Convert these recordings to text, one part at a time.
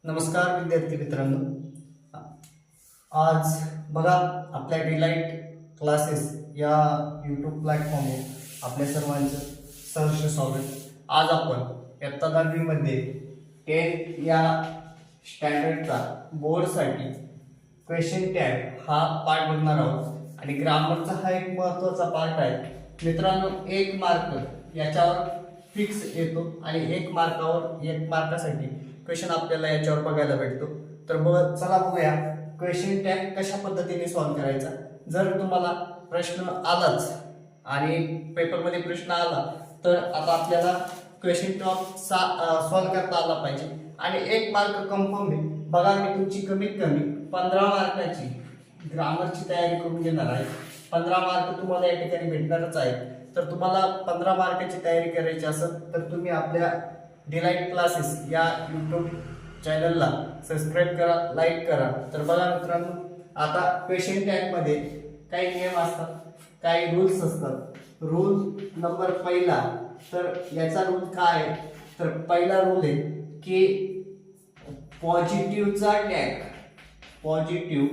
नमस्कार विद्यार्थी मित्रांनो, आज बघा आपल्या डिलाइट क्लासेस या यूट्यूब प्लॅटफॉर्मवर आपल्या सर्वांचं सहर्ष स्वागत। आज आपण इयत्ता 10वी मध्ये 10th या स्टँडर्डचा बोर्डसाठी क्वेश्चन टॅग हा पार्ट बघणार आहोत आणि ग्रामरचा हा एक महत्त्वाचा पार्ट आहे मित्रांनो। 1 मार्क याच्यावर फिक्स येतो आणि 1 मार्कासाठी क्वेश्चन आपल्याला याच्यावर बघायला भेटतो। तर चला बघूया क्वेश्चन टॅग कशा पद्धतीने सॉल्व्ह करायचा। जर तुम्हाला प्रश्न आलाच आणि पेपरमध्ये प्रश्न आला तर आता आपल्याला क्वेश्चन टॅग सॉल्व्ह करता आला पाहिजे आणि 1 मार्क कन्फर्म आहे। बघा मी तुमची कमीत कमी 15 मार्काची ग्रामरची तयारी करून घेणार आहे। 15 मार्क तुम्हाला या ठिकाणी भेटणारच आहेत। तर तुम्हाला 15 मार्काची तयारी करायची असेल तर तुम्ही आपल्या डिलाइट क्लासेस या यूट्यूब चॅनलला सबस्क्राइब करा, लाईक करा। तर बघा मित्रांनो, आता क्वेश्चन टॅग मध्ये काही नियम असतात, काही रूल्स असतात। रूल नंबर पहिला, तर याचा रूल काय आहे तर पहिला रूल आहे की पॉझिटिव्हचा टॅग, पॉझिटिव्ह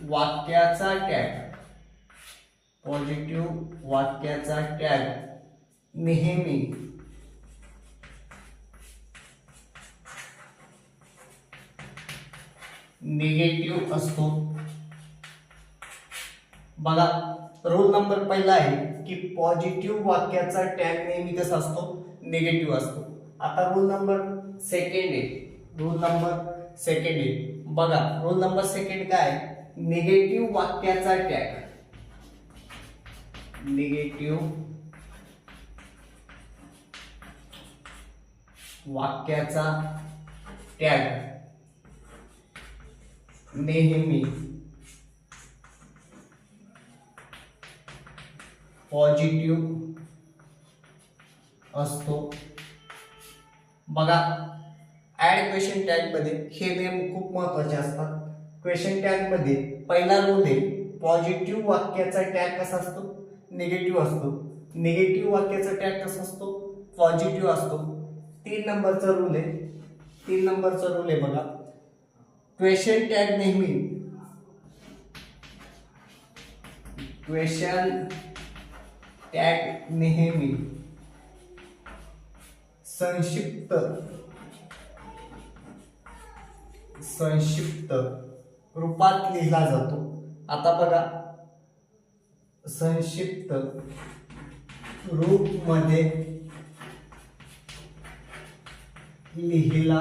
वाक्याचा टॅग, पॉझिटिव्ह वाक्याचा टॅग नेहमी निगेटिव्ह असतो। बघा रूल नंबर पहिला आहे की पॉझिटिव्ह वाक्याचा टॅग नेहमी कसा असतो, निगेटिव्ह असतो। आता रूल नंबर सेकंड आहे, रूल नंबर सेकंड आहे। बघा रूल नंबर सेकंड काय आहे, निगेटिव्ह वाक्याचा टॅग, निगेटिव्ह वाक्याचा टॅग नेहमी पॉझिटिव्ह असतो। बघा ऍड क्वेश्चन टॅग मध्ये हे नियम खूप महत्त्वाचे असतात। क्वेश्चन टॅग मध्ये पहिला रूल आहे पॉझिटिव्ह वाक्याचा टॅग कसा असतो, निगेटिव्ह असतो। निगेटिव्ह वाक्याचा टॅग कसा असतो, पॉझिटिव्ह असतो। 3 नंबरचा रूल आहे, 3 नंबरचा रूल आहे बघा, क्वेश्चन टॅग नेहमी, क्वेश्चन टॅग नेहमी संक्षिप्त रूपात लिहिला जातो। आता बघा संक्षिप्त रूप मध्ये लिहिला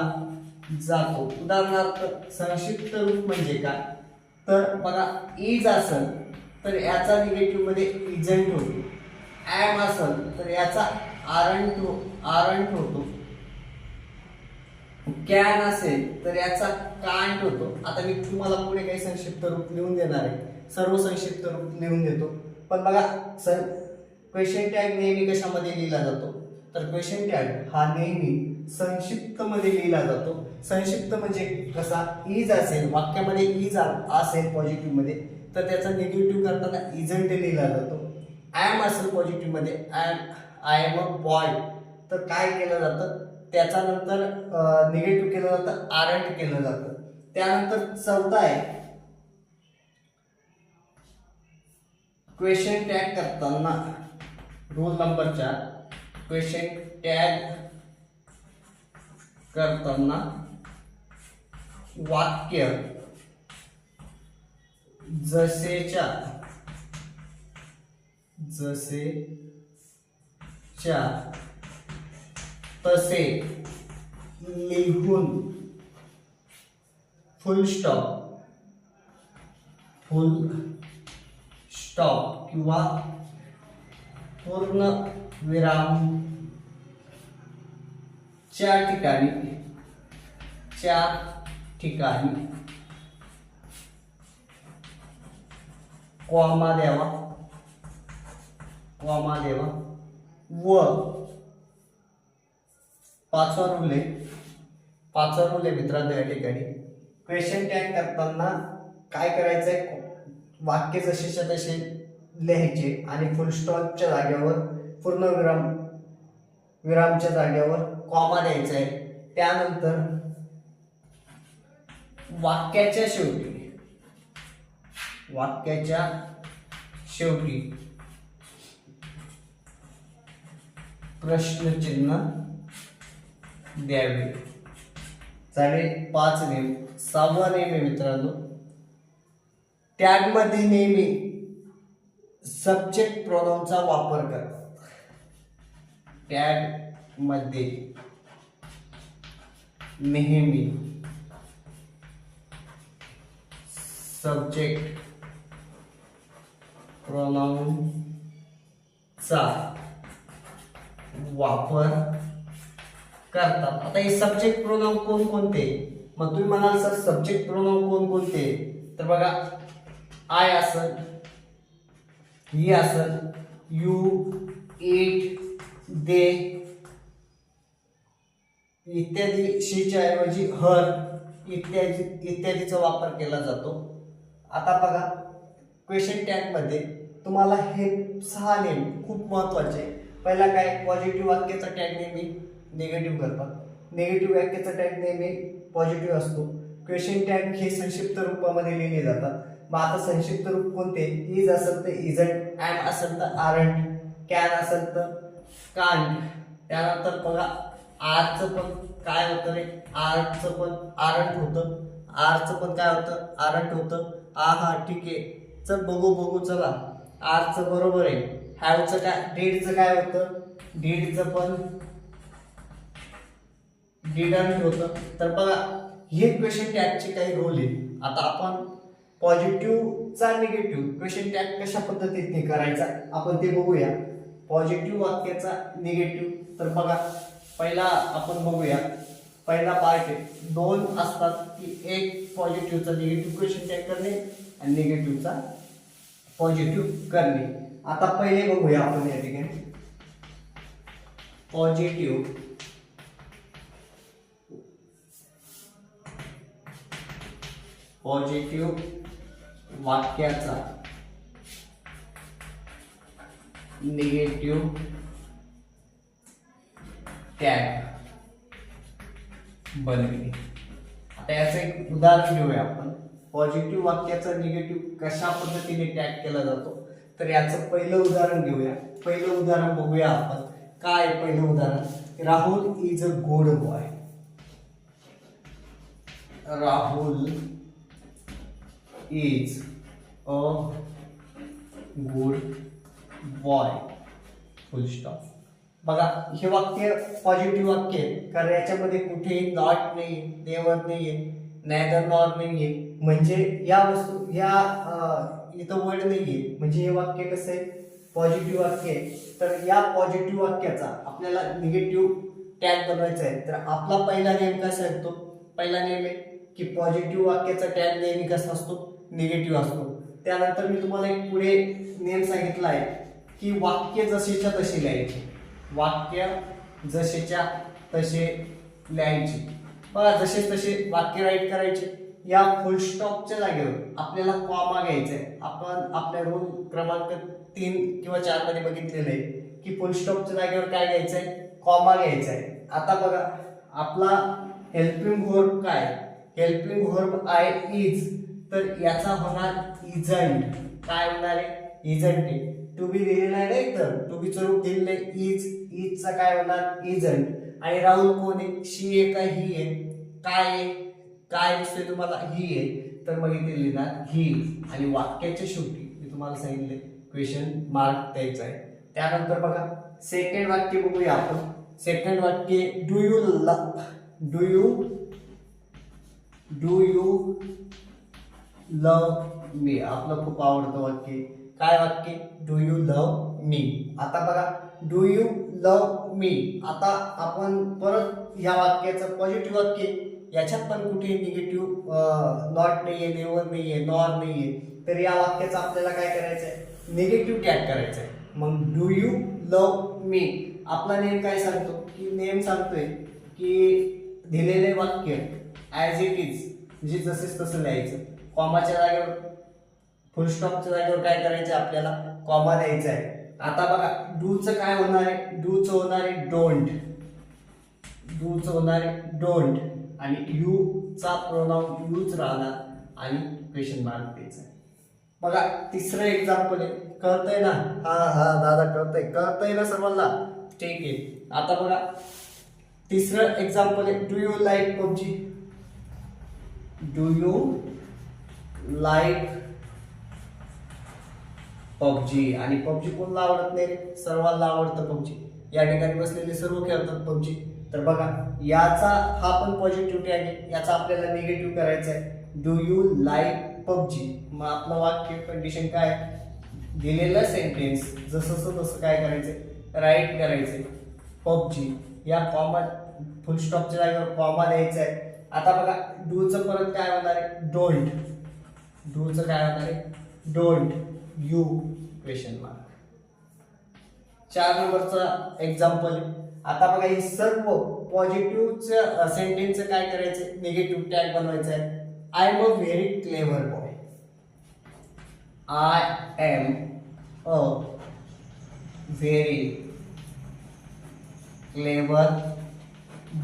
जातो। उदाहरणार्थ संक्षिप्त रूप म्हणजे काय, तर बघा इज असेल तर याचा निगेटिव्ह मध्ये इजंट होतो, एम असेल तर याचा आरंट होतो, कॅन असेल तर याचा कांट होतो। आता मी तुम्हाला पुढे काही संक्षिप्त रूप लिहून देणार आहे, सर्व संक्षिप्त रूप लिहून देतो। पण बघा क्वेश्चन टॅग नेहमी कशामध्ये लिहिला जातो, तर क्वेश्चन टॅग हा नेहमी संक्षिप्त मध्ये लिहिला जातो। संक्षिप्त म्हणजे कसा, इज असेल वाक्यामध्ये इज असेल पॉझिटिव्ह मध्ये तर त्याचा निगेटिव्ह करताना इजंट लिहिला जातो। एम असेल पॉझिटिव्ह मध्ये आय एम अ बॉय तर काय केलं जातं, त्याचा नंतर निगेटिव्ह केलं जातं, आरंट केलं जातं। त्यानंतर चौथा आहे क्वेश्चन टॅग करताना, रूल नंबर 4, क्वेश्चन टॅग करताना वाक्य जसेच्या तसे लिहून फुल स्टॉप किंवा पूर्ण विराम च्या ठिकाणी कॉमा द्यावा व पाचवा रूल आहे मित्रांनो, या ठिकाणी क्वेश्चन टॅग करताना काय करायचंय, वाक्य जसेच्या तसे लिहायचे आणि फुल स्टॉपच्या जागेवर पूर्ण विरामच्या जागेवर कॉमा द्यायचा आहे। त्यानंतर वाक्याच्या शेवटी प्रश्नचिन्ह द्यावे. झाले 5 नियम. 6वा नियम आहे मित्रांनो, टॅग मध्ये नेहमी सब्जेक्ट प्रोनाउनचा वापर करा. टॅग मध्ये नेहमी सब्जेक्ट प्रोनाउनचा वापर करतात. आता हे सब्जेक्ट प्रोनाउन कोणकोणते, मग तुम्ही म्हणाल सर सब्जेक्ट प्रोनाउन कोणकोणते, तर बघा आय असेल, ही असेल, यू, इट, दे इत्यादी. शीच्या ऐवजी हर इत्यादीचा वापर केला जातो. आता बघा क्वेश्चन टॅग मध्ये तुम्हाला हे 6 नियम खूप महत्वाचे. पहिला काय, पॉझिटिव्ह वाक्याचा टॅग नेहमी निगेटिव्ह करतात, निगेटिव्ह वाक्याचा टॅग नेहमी पॉझिटिव्ह असतो. क्वेश्चन टॅग हे संक्षिप्त रूपामध्ये लिहिले जातात. मग आता संक्षिप्त रूप कोणते, इज असेल तर इजंट, एम असेल तर आरंट, कॅन असेल तर कांट. त्यानंतर बघा आरचं पण काय होतं रे, आरचं पण आरंट होतं, आरचं पण काय होतं, आरंट होतं. हा ठीक आहे, चल बघू चला, आरचं बरोबर आहे. हॅवचं काय, डीडचं काय होतं, डीडचं पण डिडंट होतं. तर बघा हे क्वेश्चन टॅगचे काही रोल आहे. आता आपण पॉझिटिव्हचा निगेटिव्ह क्वेश्चन टॅग कशा पद्धतीने करायचा आपण ते बघूया. पॉझिटिव्ह वाक्याचा निगेटिव्ह, तर बघा पहिला आपण बघूया. पहिला पार्ट आहे, 2 असतात की एक पॉझिटिव्हचा निगेटिव्ह क्वेश्चन टॅग करणे आणि निगेटिव्हचा पॉझिटिव्ह करणे. आता पहिले बघूया आपण या ठिकाणी पॉझिटिव्ह वाक्याचा निगेटिव्ह टॅग बनविणे. आता याचं एक उदाहरण घेऊया आपण. पॉझिटिव्ह वाक्याचा निगेटिव्ह कशा पद्धतीने टॅग केला जातो, तर याचं पहिलं उदाहरण घेऊया. पहिलं उदाहरण बघूया आपण. काय पहिलं उदाहरण, Rahul is a good boy. Rahul is a good boy, full stop. बघा हे वाक्य पॉझिटिव्ह वाक्य आहे, कारण याच्यामध्ये कुठेही नॉट नाही, नेवर नाहीये, नायदर नॉर नाहीये. म्हणजे या वस्तू इथं वर्ड नाहीये, म्हणजे हे वाक्य कसं आहे, पॉझिटिव्ह वाक्य आहे. तर या पॉझिटिव्ह वाक्याचा आपल्याला निगेटिव्ह टॅग बनवायचा आहे. तर आपला पहिला नियम कसा असतो, पहिला नियम आहे की पॉझिटिव्ह वाक्याचा टॅग नेहमी कसा असतो, निगेटिव्ह असतो. त्यानंतर मी तुम्हाला एक पुढे नियम सांगितला आहे की वाक्य जसेच्या तसे लिहायचे, वाक्य जसेच्या तसे लिहायचे. बघा जसे तसे वाक्य राईट करायचे. या फुल स्टॉपच्या जागेवर आपल्याला कॉमा घ्यायचा आहे. आपण आपल्या रूल क्रमांक 3 किंवा 4 मध्ये बघितलेलं आहे की फुल स्टॉपच्या जागेवर काय घ्यायचं आहे, कॉमा घ्यायचा आहे. आता बघा आपला हेल्पिंग व्हर्ब काय, हेल्पिंग व्हर्ब आय इज, तर याचा होणार इजंट. काय होणार आहे, इजंट आहे. टू बी दिलेला आहे नाही, तर टू बीचं रूप दिलेलं आहे इज, इजचा काय होणार, इजंट. आणि राहुल कोण आहे, शी आहे का ही आहे, काय आहे, काय दिसतोय तुम्हाला, ही आहे, तर मग इथे लिहिणार ही. आणि वाक्याच्या शेवटी मी तुम्हाला सांगितले क्वेश्चन मार्क द्यायचा आहे. त्यानंतर बघा सेकंड वाक्य बघूया आपण. सेकंड वाक्य, डू यू लव मी. आपलं खूप आवडतं वाक्य. काय वाक्य, डू यू लव मी. आता बघा डू यू लव मी. आता आपण परत या वाक्याचं पॉझिटिव्ह वाक्य, याच्यात पण कुठे निगेटिव्ह नॉट नाहीये, नेवर नाहीये, नॉर नाहीये. तर या वाक्याचं आपल्याला काय करायचं आहे, निगेटिव्ह टॅग करायचं आहे. मग डू यू लव मी. आपला नेम काय सांगतो, की नेम सांगतोय की दिलेले वाक्य ॲज इट इज, म्हणजे जसेच तसं लिहायचं. कॉमाच्या जागेवर, फुल स्टॉपच्या जागेवर काय करायचं, आपल्याला कॉमा द्यायचा आहे. आता बघा डूचं काय होणार आहे, डूचं होणार आहे डोंट. डूचं होणार डोंट आणि यू चा प्रोनाउन यूज राहणार आणि क्वेश्चन मार्क द्यायचा. बघा तिसरं एक्झाम्पल आहे. कळतंय ना? हा दादा कळतंय ना सर्वांना? ठीक आहे. आता बघा तिसरं एक्झाम्पल आहे. Do you like PUBG? Do you like PUBG? आणि पबजी कोणाला आवडत नाही रे? सर्वांना आवडतं पबजी. या ठिकाणी बसलेले सर्व खेळतात पबजी. तर बघा याचा हा पण पॉझिटिव्ह टॅग आहे, याचा आपल्याला निगेटिव्ह करायचा आहे. Do you like PUBG? मग आपलं वाक्य कंडिशन काय? दिलेलं सेंटेन्स जसं तसं काय करायचंय? राईट करायचंय. पबजी या कॉमा फुल स्टॉपच्या जागेवर कॉमा द्यायचा आहे. आता बघा डूचं परत काय होणार आहे? डोंट. डूचं काय होणार आहे? Don't you question mark. 4 नंबरचा एक्झाम्पल. आता बघा हे सर्व पॉझिटिव्हचं सेंटेन्सचं काय करायचं? निगेटिव्ह टॅग बनवायचं आहे. I am a very clever boy. I am a very clever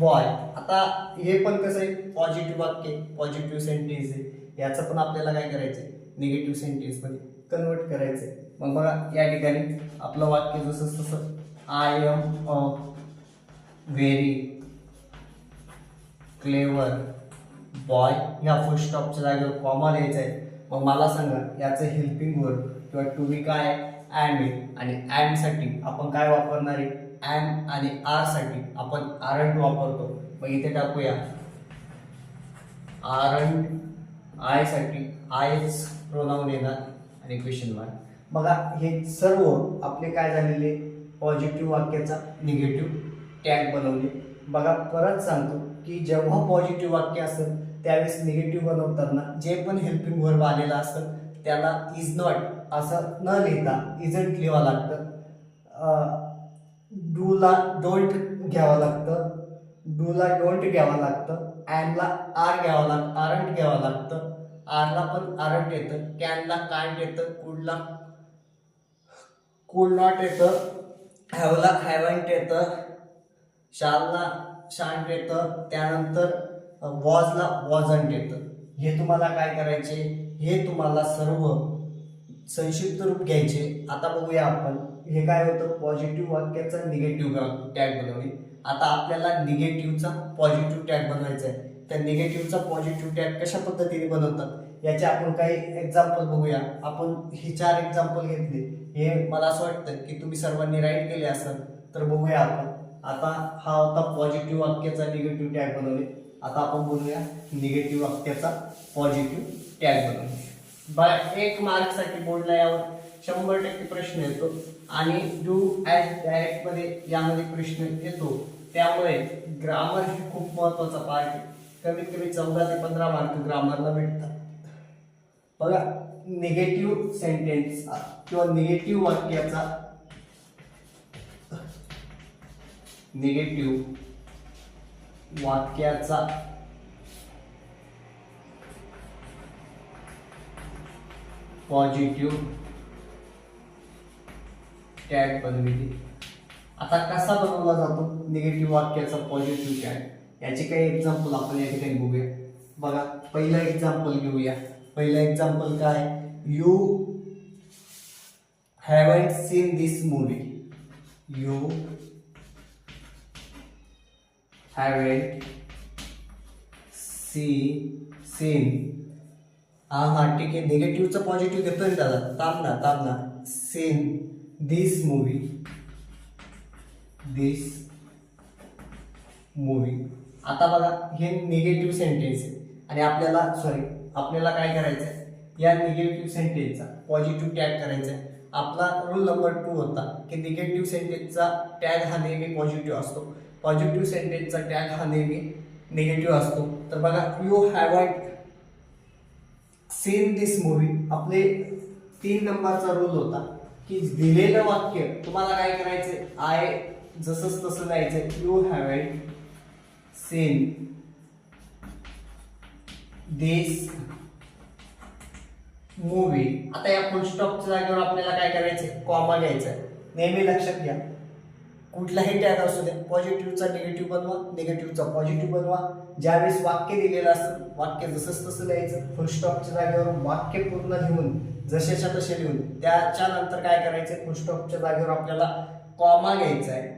boy. आता हे पण कसं आहे? पॉझिटिव्ह वाक्य, पॉझिटिव्ह सेंटेन्स आहे. याचं पण आपल्याला काय करायचंय? निगेटिव्ह सेंटेन्स मध्ये कन्वर्ट करायचंय. मग बघा या ठिकाणी आपलं वाक्य जसं तसं I am a very clever boy या फुल स्टॉपच्या जागेवर कॉमा द्यायचा आहे. मग मला सांगा याचं हेल्पिंग वर्ड किंवा टू बी काय? ॲम आहे. आणि ॲम साठी आपण काय वापरणार आहे? ॲम आणि आर साठी आपण आरंट वापरतो. मग इथे टाकूया आरंट. आय साठी आयच प्रोनाउन येणार आणि क्वेश्चन मार्क. बघा हे सर्व आपले काय झालेले? पॉझिटिव्ह वाक्याचा निगेटिव्ह टॅग बनवले. बघा परत सांगतो की जेव्हा पॉझिटिव्ह वाक्य असेल त्यावेळेस निगेटिव्ह बनवताना जे पण हेल्पिंग वर्ब आलेला असेल त्याला इज नॉट असं न लिहिता इजंट लिहावं लागतं. डूला डोंट घ्यावं लागतं. डूला डोंट घ्यावं लागतं. ॲनला आर घ्यावं लागतं, आरंट घ्यावं लागतं. आरला पण आरंट येतं. कॅनला कांट येतं. कुडला कुड नॉट येतं. हॅवला हॅवंट येतं. शालला शांट येतं. त्यानंतर वॉजला वॉजंट येतं. हे तुम्हाला काय करायचे? हे तुम्हाला सर्व संक्षिप्त रूप घ्यायचे. आता बघूया आपण हे काय होतं? पॉझिटिव्ह वाक्याचा निगेटिव्ह टॅग बनवणे. आता आपल्याला निगेटिव्हचा पॉझिटिव्ह टॅग बनवायचा आहे. त्या निगेटिव्हचा पॉझिटिव्ह टॅग कशा पद्धतीने बनवतात याचे आपण काही एक्झाम्पल बघूया. आपण हे 4 एक्झाम्पल घेतले. हे मला असं वाटतं की तुम्ही सर्वांनी राईट केले असेल. तर बघूया आपण. आता हा होता पॉझिटिव्ह वाक्याचा निगेटिव्ह टॅग बनवणे. आता आपण बोलूया निगेटिव्ह वाक्याचा पॉझिटिव्ह टॅग बनवणे. बाय 1 मार्कसाठी बोर्डला यावर 100% प्रश्न येतो आणि डू ॲज डायरेक्ट मध्ये यामध्ये प्रश्न येतो. त्यामुळे ग्रामर ही खूप महत्वाचा पार्ट आहे. कमीत कमी 14 ते 15 मार्क ग्रामरला भेटतात. बघा निगेटिव्ह सेंटेन्स किंवा निगेटिव्ह वाक्याचा पॉझिटिव्ह टॅग बनविते. आता कसा बनवला जातो निगेटिव्ह वाक्याचा पॉझिटिव्ह टॅग? याचे काही एक्झाम्पल आपण या ठिकाणी बघूया. बघा पहिलं एक्झाम्पल घेऊया. पहिलं एक्झाम्पल काय? You haven't seen this movie. You haven't seen. हा ठीक आहे. निगेटिव्हचं पॉझिटिव्ह घेतोय ना दादा? थांब ना. Scene this movie. आता बघा हे निगेटिव्ह सेंटेन्स आहे आणि आपल्याला काय करायचं आहे? या निगेटिव्ह सेंटेन्सचा पॉझिटिव्ह टॅग करायचा आहे. आपला रूल नंबर 2 होता की निगेटिव्ह सेंटेन्सचा टॅग हा नेहमी पॉझिटिव्ह असतो. पॉझिटिव्ह सेंटेन्सचा टॅग हा नेहमी निगेटिव्ह असतो. तर बघा you haven't seen this movie. आपले 3 नंबरचा रूल होता की दिलेलं वाक्य तुम्हाला काय करायचंय? आय जसंच तसं जायचंय. You haven't seen this movie. आता या फुल स्टॉपच्या जागेवर आपल्याला काय करायचंय? कॉमा घ्यायचा आहे. नेहमी लक्षात घ्या कुठलाही टॅग असू द्या, पॉझिटिव्हचा निगेटिव्ह बनवा, निगेटिव्हचा पॉझिटिव्ह बनवा. ज्यावेळेस वाक्य दिलेलं असतं वाक्य जसंच तसं लिहायचं. फुल स्टॉपच्या जागेवर वाक्य पूर्ण लिहून जशाच्या तसे लिहून त्याच्या नंतर काय करायचं, फुल स्टॉपच्या जागेवर आपल्याला कॉमा घ्यायचा आहे.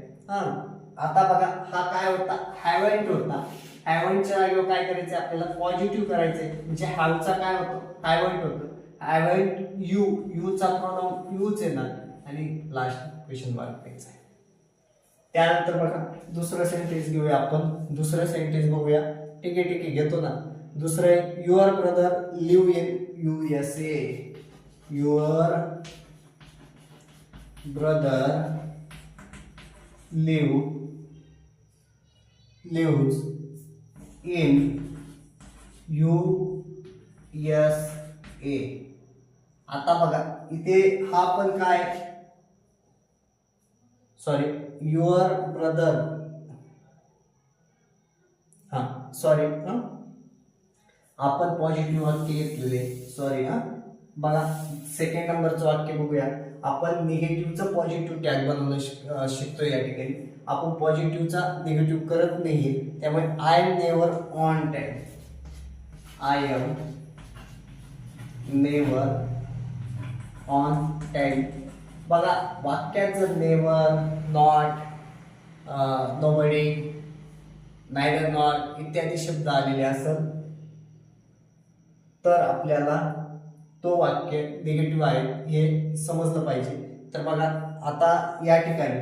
आता बघा हा काय होता, हॅवंट होता. हॅवंटच्या जागेवर काय करायचं आपल्याला, पॉझिटिव्ह करायचंय. म्हणजे हॅवचा काय होतो, हॅवंट होतं. हॅवंट यू, यूचा प्रोनाउन यूच येणार आणि लास्ट क्वेश्चन मार्क द्यायचा आहे. त्यानंतर बघा दुसरं सेंटेन्स घेऊया आपण. दुसरं सेंटेन्स बघूया. ठीक आहे घेतो ना. दुसरं, your brother live in USA. Your brother lives in USA. आता बघा इथे हा पण काय, सॉरी, युअर ब्रदर, आपण पॉझिटिव्ह वाक्य घेतलेले, सॉरी. बघा सेकंड नंबरचं वाक्य बघूया. आपण निगेटिव्हचं पॉझिटिव्ह टॅग बनवणं शिकतोय या ठिकाणी. आपण पॉझिटिव्हचा निगेटिव्ह करत नाहीये, त्यामुळे I am never on time. I am never on time. बघा वाक्यात जर never, not, nobody, neither not इत्यादी शब्द आलेले असेल तर आपल्याला तो वाक्य निगेटिव्ह आहे हे समजलं पाहिजे. तर बघा आता या ठिकाणी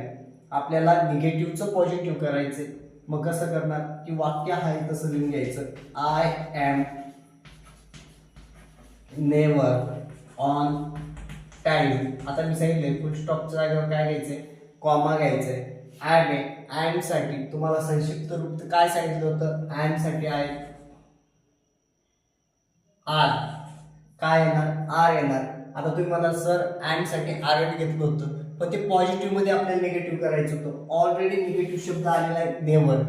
आपल्याला निगेटिव्हचं पॉझिटिव्ह करायचं. मग कसं करणार की वाक्य आहे तसं लिहून घ्यायचं. I am never on time. आता मी सांगितलंय फुल स्टॉपच्या जागेवर काय घ्यायचंय, कॉमा घ्यायचंय. ॲड साठी तुम्हाला संक्षिप्त रूप काय सांगितलं होतं, ॲड साठी आहे आर. काय येणार, आर येणार. आता तुम्ही म्हणाल सर ॲड साठी आर घेतलं होतं पण ते पॉझिटिव्ह मध्ये आपल्याला निगेटिव्ह करायचं होतं. ऑलरेडी निगेटिव्ह शब्द आलेला आहे नेव्हर,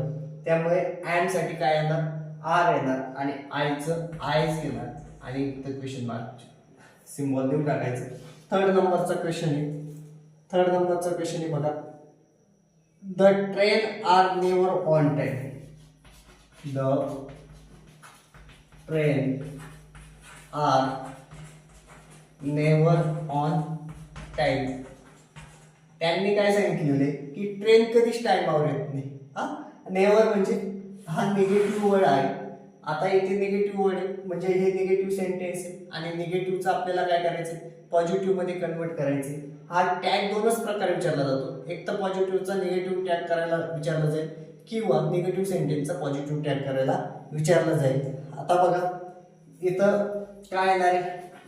त्यामुळे ॲड साठी काय येणार, आर येणार आणि आयचं आयच येणार आणि क्वेश्चन मार्क सिम्बॉल देऊन टाकायचं. थर्ड नंबरचा क्वेश्चन आहे बघा. The train are never on time. The train are never on time. त्यांनी काय सांगितलेले की ट्रेन कधीच टाइमावर येत नाही. नेव्हर म्हणजे हा निगेटिव्ह वर्ड आहे. आता इथे निगेटिव्ह वर्ड आहे म्हणजे हे निगेटिव्ह सेंटेन्स आहे आणि निगेटिव्हचं आपल्याला काय करायचं, पॉझिटिव्ह मध्ये कन्वर्ट करायचे. हा टॅग दोनच प्रकारे विचारला जातो. एक तर पॉझिटिव्हचा निगेटिव्ह टॅग करायला विचारलं जाईल किंवा निगेटिव्ह सेंटेन्सचा पॉझिटिव्ह टॅग करायला विचारलं जाईल. आता बघा इथं काय येणार आहे,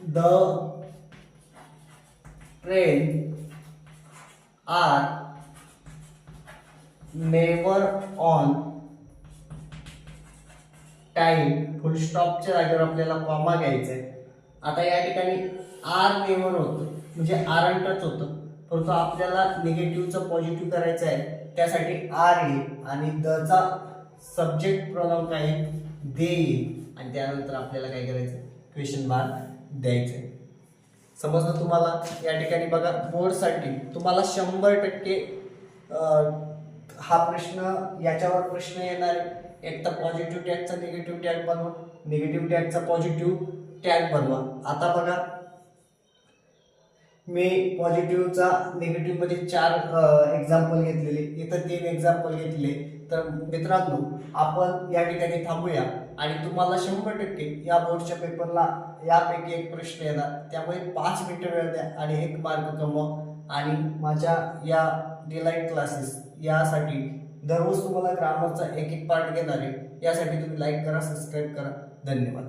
the train are never on time. Full स्टॉपच्या जागेवर आपल्याला कॉमा घ्यायचा आहे. आता या ठिकाणी आर नेव्हर होतं म्हणजे आरंटच होतं, परंतु आपल्याला निगेटिव्हचं पॉझिटिव्ह करायचं आहे त्यासाठी आर येईल आणि दचा सब्जेक्ट प्रोनाउन काय दे येईल आणि त्यानंतर आपल्याला काय करायचं, क्वेश्चन मार्क द्यायचं. समजलं तुम्हाला. या ठिकाणी बघा बोर्डसाठी तुम्हाला 100% हा प्रश्न याच्यावर प्रश्न येणार आहे. एक तर पॉझिटिव्ह टॅगचा निगेटिव्ह टॅग बनवा, निगेटिव्ह टॅगचा पॉझिटिव्ह टॅग बनवा. आता बघा मी पॉझिटिव्हचा निगेटिव्ह मध्ये 4 एक्झाम्पल घेतलेले, इथं 3 एक्झाम्पल घेतले. तर मित्रांनो आपण या ठिकाणी थांबूया आणि तुम्हाला 100% या बोर्डच्या पेपरला यापैकी एक प्रश्न येणार, त्यामुळे 5 मिनिटं वेळ द्या आणि 1 मार्क कमवा. आणि माझ्या या डिलाइट क्लासेस यासाठी दररोज तुम्हाला ग्रामरचा एक पार्ट घेणार आहे. यासाठी तुम्ही लाईक करा, सबस्क्राईब करा. धन्यवाद.